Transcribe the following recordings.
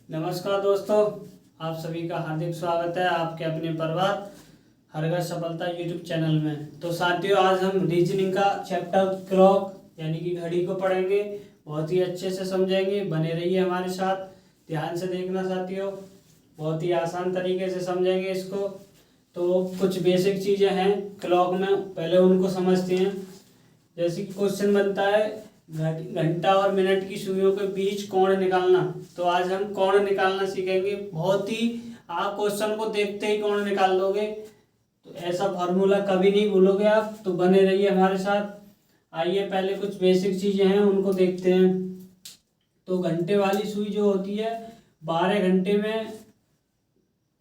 नमस्कार दोस्तों, आप सभी का हार्दिक स्वागत है आपके अपने परिवार हरघर सफलता यूट्यूब चैनल में। तो साथियों, आज हम रीजनिंग का चैप्टर क्लॉक यानी कि घड़ी को पढ़ेंगे। बहुत ही अच्छे से समझेंगे, बने रहिए हमारे साथ, ध्यान से देखना साथियों। बहुत ही आसान तरीके से समझेंगे इसको। तो कुछ बेसिक चीज़ें हैं क्लॉक में, पहले उनको समझते हैं। जैसे कि क्वेश्चन बनता है घंटा और मिनट की सुइयों के बीच कोण निकालना। तो आज हम कोण निकालना सीखेंगे। बहुत ही आप क्वेश्चन को देखते ही कोण निकाल दोगे, तो ऐसा फॉर्मूला कभी नहीं भूलोगे आप। तो बने रहिए हमारे साथ। आइए पहले कुछ बेसिक चीज़ें हैं उनको देखते हैं। तो घंटे वाली सुई जो होती है 12 घंटे में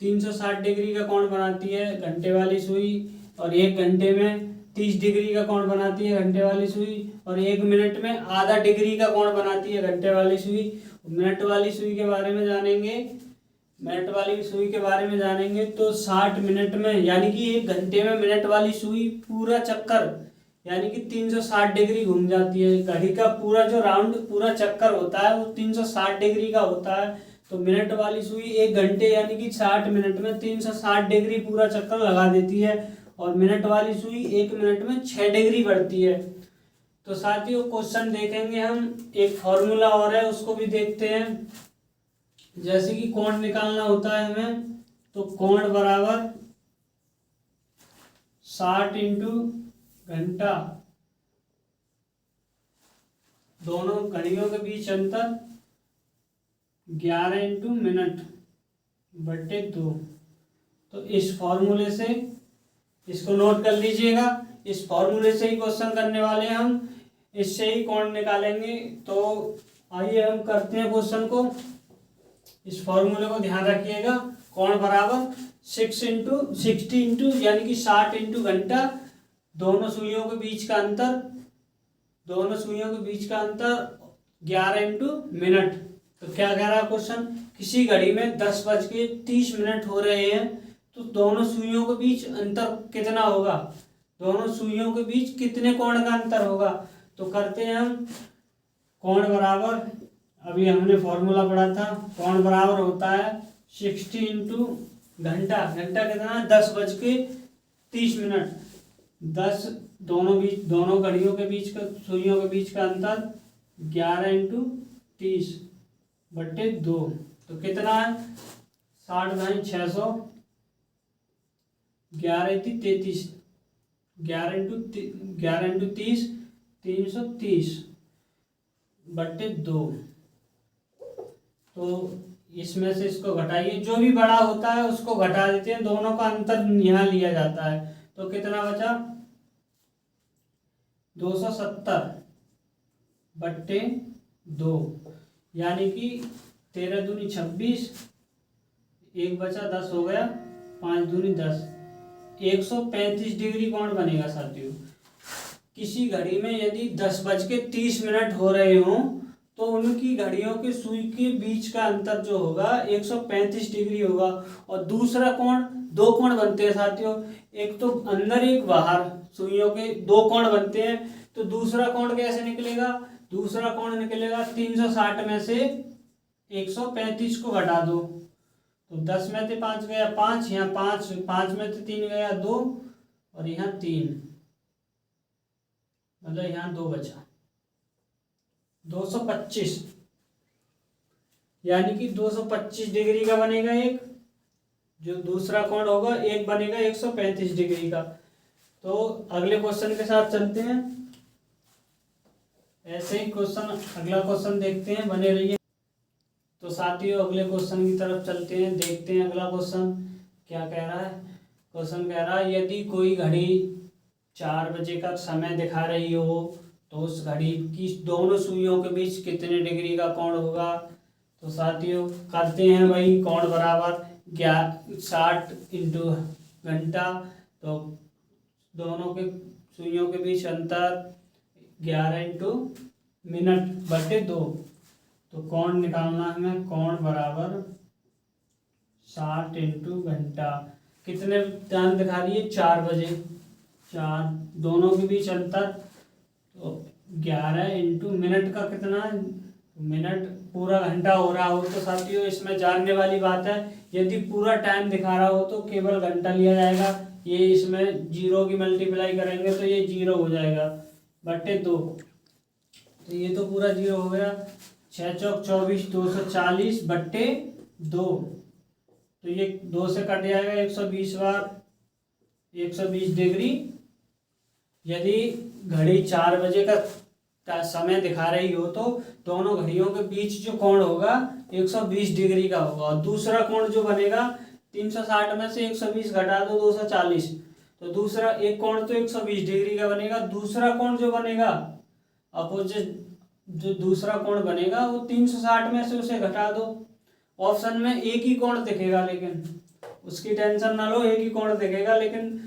360 डिग्री का कोण बनाती है घंटे वाली सुई, और 1 घंटे में 30 डिग्री का कोण बनाती है घंटे वाली सुई, और 1 मिनट में आधा डिग्री का कोण बनाती है घंटे वाली सुई। मिनट वाली सुई के बारे में जानेंगे। मिनट वाली सुई के बारे में जानेंगे तो 60 मिनट में यानी कि 1 घंटे में मिनट वाली सुई पूरा चक्कर यानी कि 360 डिग्री घूम जाती है। घड़ी का पूरा जो राउंड पूरा चक्कर होता है वो 360 डिग्री का होता है। तो मिनट वाली सुई 1 घंटे यानी कि 60 मिनट में 360 डिग्री पूरा चक्कर लगा देती है, और मिनट वाली सुई 1 मिनट में 6 डिग्री बढ़ती है। तो साथियों, क्वेश्चन देखेंगे हम। एक फॉर्मूला और है उसको भी देखते हैं। जैसे कि कोण निकालना होता है हमें, तो कोण बराबर 60 इंटू घंटा, दोनों घड़ियों के बीच अंतर 11 इंटू मिनट बटे 2। तो इस फॉर्मूले से इसको नोट कर लीजिएगा। इस फॉर्मूले से ही क्वेश्चन करने वाले हैं हम, इससे ही कोण निकालेंगे। तो आइए हम करते हैं क्वेश्चन को। इस फॉर्मूले को ध्यान रखिएगा। कोण बराबर 60 इंटू यानी कि 60 इंटू घंटा, दोनों सुइयों के बीच का अंतर 11 इंटू मिनट। तो क्या कह रहा है क्वेश्चन, किसी घड़ी में 10:30 हो रहे हैं, तो दोनों सुइयों के बीच अंतर कितना होगा, दोनों सुइयों के बीच कितने कोण का अंतर होगा। तो करते हैं हम। कोण बराबर, अभी हमने फॉर्मूला पढ़ा था, कोण बराबर होता है 60 इंटू घंटा। घंटा कितना है 10:30। 10 दोनों घड़ियों के बीच का सुइयों के बीच का अंतर 11 इंटू 30 बटे 2। तो कितना है 60 × 600, 11 × 33, 11 इंटू 30 330 बटे 2। तो इसमें से इसको घटाइए, जो भी बड़ा होता है उसको घटा देते हैं, दोनों का अंतर यहाँ लिया जाता है। तो कितना बचा 270 बटे 2, यानी कि 13 दूनी 26, 1 बचा 10 हो गया, 5 दूनी 10, 135 डिग्री कोण बनेगा साथियों। किसी घड़ी में यदि 10:30 हो रहे हों, तो उनकी घड़ियों के सुई के बीच का अंतर जो होगा 135 डिग्री होगा। और दूसरा कोण, 2 कोण बनते हैं साथियों, एक तो अंदर एक बाहर, सुइयों के 2 कोण बनते हैं। तो दूसरा कोण कैसे निकलेगा, दूसरा कोण निकलेगा 360 में से 135 को घटा दो। तो 10 में से 5 गया 5, यहाँ 5 में से 3 गया 2, और यहाँ 3, मतलब यहाँ 2 बचा 225, यानी कि 225 डिग्री का बनेगा एक, जो दूसरा कोण होगा एक बनेगा 135 डिग्री का। तो अगले क्वेश्चन के साथ चलते हैं। ऐसे ही क्वेश्चन, अगला क्वेश्चन देखते हैं, बने रहिए। तो साथियों, अगले क्वेश्चन की तरफ चलते हैं, देखते हैं अगला क्वेश्चन क्या कह रहा है। क्वेश्चन कह रहा है यदि कोई घड़ी 4 बजे का समय दिखा रही हो, तो उस घड़ी की दोनों सुइयों के बीच कितने डिग्री का कोण होगा। तो साथियों, करते हैं वही, कोण बराबर 60 इंटू घंटा, तो दोनों के सुइयों के बीच अंतर 11 इंटू मिनट बटे 2। तो कोण निकालना है हमें, कोण बराबर 60 इंटू घंटा, कितने टाइम दिखा रही है 4 बजे, 4, दोनों के बीच अंतर तो 11 इंटू मिनट का कितना है, मिनट पूरा घंटा हो रहा हो तो साथियों इसमें जानने वाली बात है, यदि पूरा टाइम दिखा रहा हो तो केवल घंटा लिया जाएगा। ये इसमें जीरो की मल्टीप्लाई करेंगे तो ये जीरो हो जाएगा बटे 2, तो ये तो पूरा जीरो हो गया। 6 चौक 24, 240 बट्टे 2, तो ये 2 से कट जाएगा 120 बार 120 डिग्री। यदि घड़ी 4 बजे का समय दिखा रही हो तो दोनों घड़ियों के बीच जो कोण होगा 120 डिग्री का होगा, और दूसरा कोण जो बनेगा 360 में से 120 घटा दो 240, तो दूसरा एक कोण तो 120 डिग्री का बनेगा, दूसरा कोण जो बनेगा अपोजिट जो दूसरा कोण बनेगा वो 360 में से उसे घटा दो। ऑप्शन में एक ही कोण दिखेगा, लेकिन उसकी टेंशन ना लो, एक ही कोण दिखेगा, लेकिन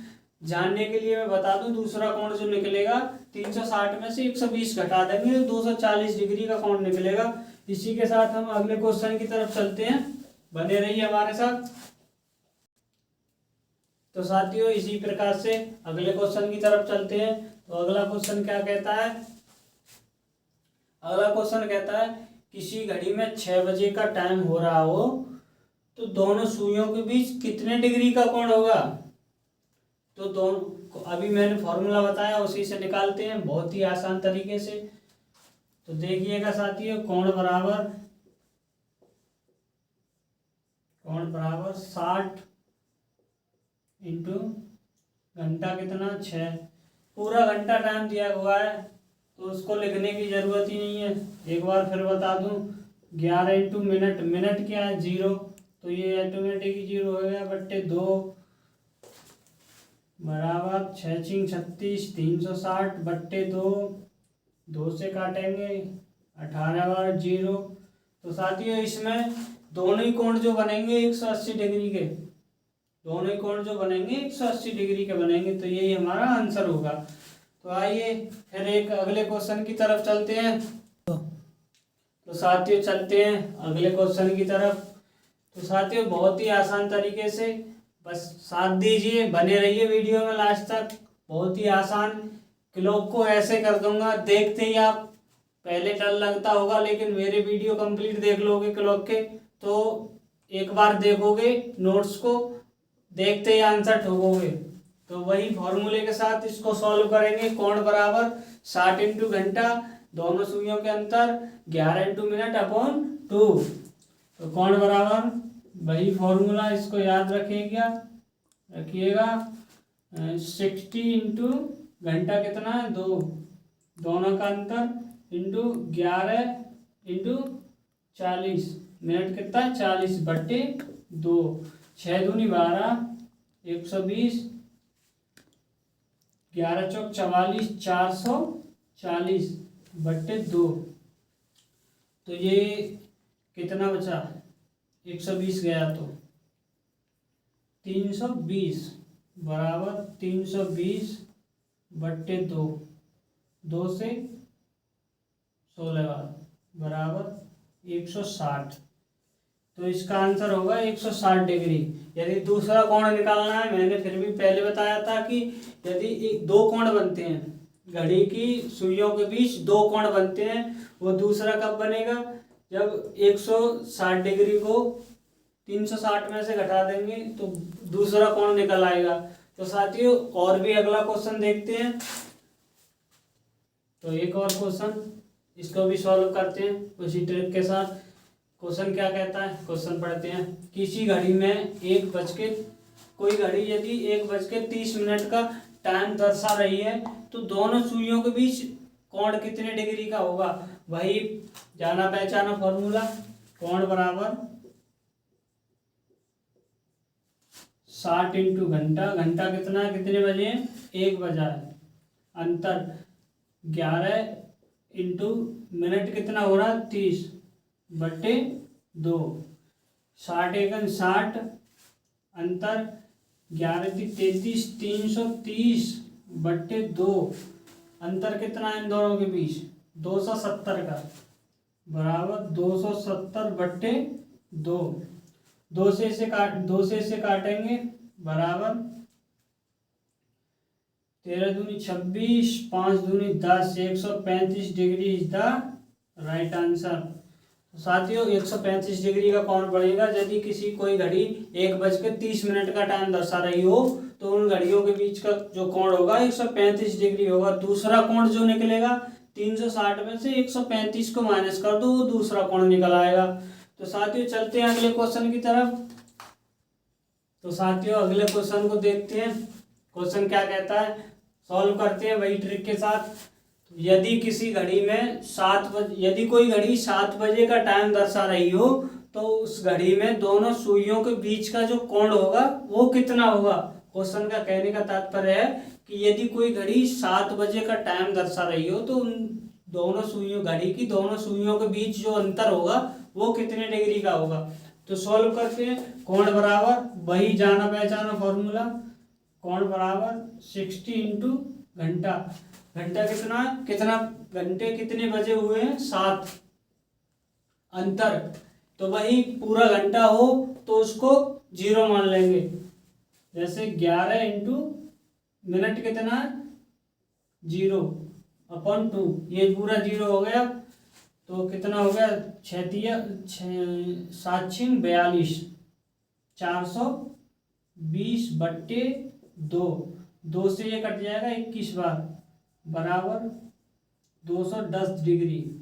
जानने के लिए मैं बता दूं दूसरा कोण जो निकलेगा 360 में से 120 घटा देंगे तो 240 डिग्री का कोण निकलेगा। इसी के साथ हम अगले क्वेश्चन की तरफ चलते हैं, बने रहिए हमारे साथ। तो साथियों इसी प्रकार से अगले क्वेश्चन की तरफ चलते हैं। तो अगला क्वेश्चन क्या कहता है, अगला क्वेश्चन कहता है किसी घड़ी में 6 बजे का टाइम हो रहा हो तो दोनों सुइयों के बीच कितने डिग्री का कोण होगा। तो दोनों अभी मैंने फॉर्मूला बताया उसी से निकालते हैं बहुत ही आसान तरीके से। तो देखिएगा साथियों, कोण बराबर 60 इंटू घंटा कितना 6, पूरा घंटा टाइम दिया हुआ है तो उसको लिखने की जरूरत ही नहीं है। एक बार फिर बता दूं 11 इंटू मिनट, मिनट क्या है 0, तो ये ऑटोमेटिक ही 0 हो गया बट्टे 2 बराबर 6 छिंग 36 360 बट्टे 2, 2 से काटेंगे 18 बार 0। तो साथियों इसमें दोनों ही कोण जो बनेंगे 180 डिग्री के, दोनों ही कोण जो बनेंगे 180 डिग्री के बनेंगे, तो यही हमारा आंसर होगा। तो आइए फिर एक अगले क्वेश्चन की तरफ चलते हैं। तो साथियों चलते हैं अगले क्वेश्चन की तरफ। तो साथियों बहुत ही आसान तरीके से बस साथ दीजिए, बने रहिए वीडियो में लास्ट तक। बहुत ही आसान, क्लॉक को ऐसे कर दूंगा, देखते ही आप पहले डर लगता होगा लेकिन मेरे वीडियो कंप्लीट देख लोगे क्लॉक के तो एक बार देखोगे नोट्स को, देखते ही आंसर ठोकोगे। तो वही फॉर्मूले के साथ इसको सॉल्व करेंगे। कोण बराबर 60 इंटू घंटा, दोनों सुइयों के अंतर 11 इंटू मिनट अपॉन 2। तो कोण बराबर वही फॉर्मूला, इसको याद रखिएगा 60 इंटू घंटा कितना है 2, दोनों का अंतर इंटू 11 इंटू 40, मिनट कितना है 40 बट्टे 2, 6 दूनी 12 120, 11 चौक 44 440 बट्टे 2, तो ये कितना बचा 120 गया तो 320 बराबर 320 बट्टे 2, 2 से 16 बार बराबर 160, तो इसका आंसर होगा 160 डिग्री। यदि दूसरा कोण निकालना है, मैंने फिर भी पहले बताया था कि यदि दो कोण बनते हैं, घड़ी की सुइयों के बीच दो कोण बनते हैं, वो दूसरा कब बनेगा जब 160 डिग्री को 360 में से घटा देंगे तो दूसरा कोण निकल आएगा। तो साथियों और भी अगला क्वेश्चन देखते हैं। तो एक और क्वेश्चन, इसको भी सॉल्व करते हैं उसी ट्रिक के साथ। क्वेश्चन क्या कहता है, क्वेश्चन पढ़ते हैं। किसी घड़ी में कोई घड़ी यदि 1:30 का टाइम दर्शा रही है तो दोनों सुइयों के बीच कोण कितने डिग्री का होगा। वही जाना पहचाना फॉर्मूला, कोण बराबर 60 इंटू घंटा, घंटा कितना है कितने बजे 1 बजा है, अंतर 11 इंटू मिनट कितना हो रहा 30 बट्टे 2, 60 एकन 60 अंतर 11 की 33 330 बट्टे 2, अंतर कितना है इन दोनों के बीच 270 का बराबर 270 बट्टे 2, 2 से इसे काटेंगे बराबर 13 दूनी 26 5 दूनी 10, 135 degree is the right answer. साथियों 135 डिग्री का कोण बनेगा यदि किसी कोई घड़ी 1:30 का टाइम दर्शा रही हो तो उन घड़ियों के बीच का जो कोण होगा 135 डिग्री होगा। दूसरा कोण जो निकलेगा 360 में से 135 को माइनस कर दो, वो दूसरा कोण निकल आएगा। तो साथियों चलते हैं अगले क्वेश्चन की तरफ। तो साथियों अगले क्वेश्चन को देखते हैं, क्वेश्चन क्या कहता है, सॉल्व करते हैं वही ट्रिक के साथ। यदि किसी घड़ी में यदि कोई घड़ी 7 बजे का टाइम दर्शा रही हो तो उस घड़ी में दोनों सुइयों के बीच का जो कोण होगा वो कितना होगा। क्वेश्चन का कहने का तात्पर्य है कि यदि कोई घड़ी 7 बजे का टाइम दर्शा रही हो तो उन दोनों सुइयों घड़ी की दोनों सुइयों के बीच जो अंतर होगा वो कितने डिग्री का होगा। तो सॉल्व करते हैं। कोण बराबर वही जाना पहचाना फॉर्मूला, कोण बराबर 60 इंटू घंटा। घंटा कितना घंटे कितने बजे हुए हैं 7, अंतर तो वही पूरा घंटा हो तो उसको 0 मान लेंगे। जैसे 11 इंटू मिनट कितना है 0/2, ये पूरा 0 हो गया तो कितना हो गया 7×42 420/2, 2 से ये कट जाएगा 21 बार बराबर 210 डिग्री,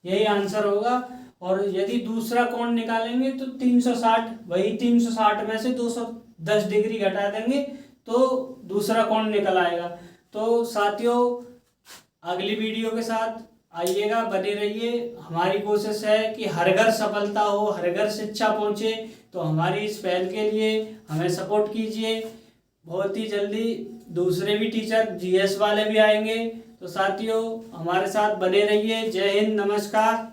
यही आंसर होगा। और यदि दूसरा कोण निकालेंगे तो 360, वही 360 में से 210 डिग्री घटा देंगे तो दूसरा कोण निकल आएगा। तो साथियों अगली वीडियो के साथ आइएगा, बने रहिए। हमारी कोशिश है कि हर घर सफलता हो, हर घर शिक्षा पहुँचे, तो हमारी इस पहल के लिए हमें सपोर्ट कीजिए। बहुत ही जल्दी दूसरे भी टीचर जीएस वाले भी आएंगे, तो साथियों हमारे साथ बने रहिए। जय हिंद, नमस्कार।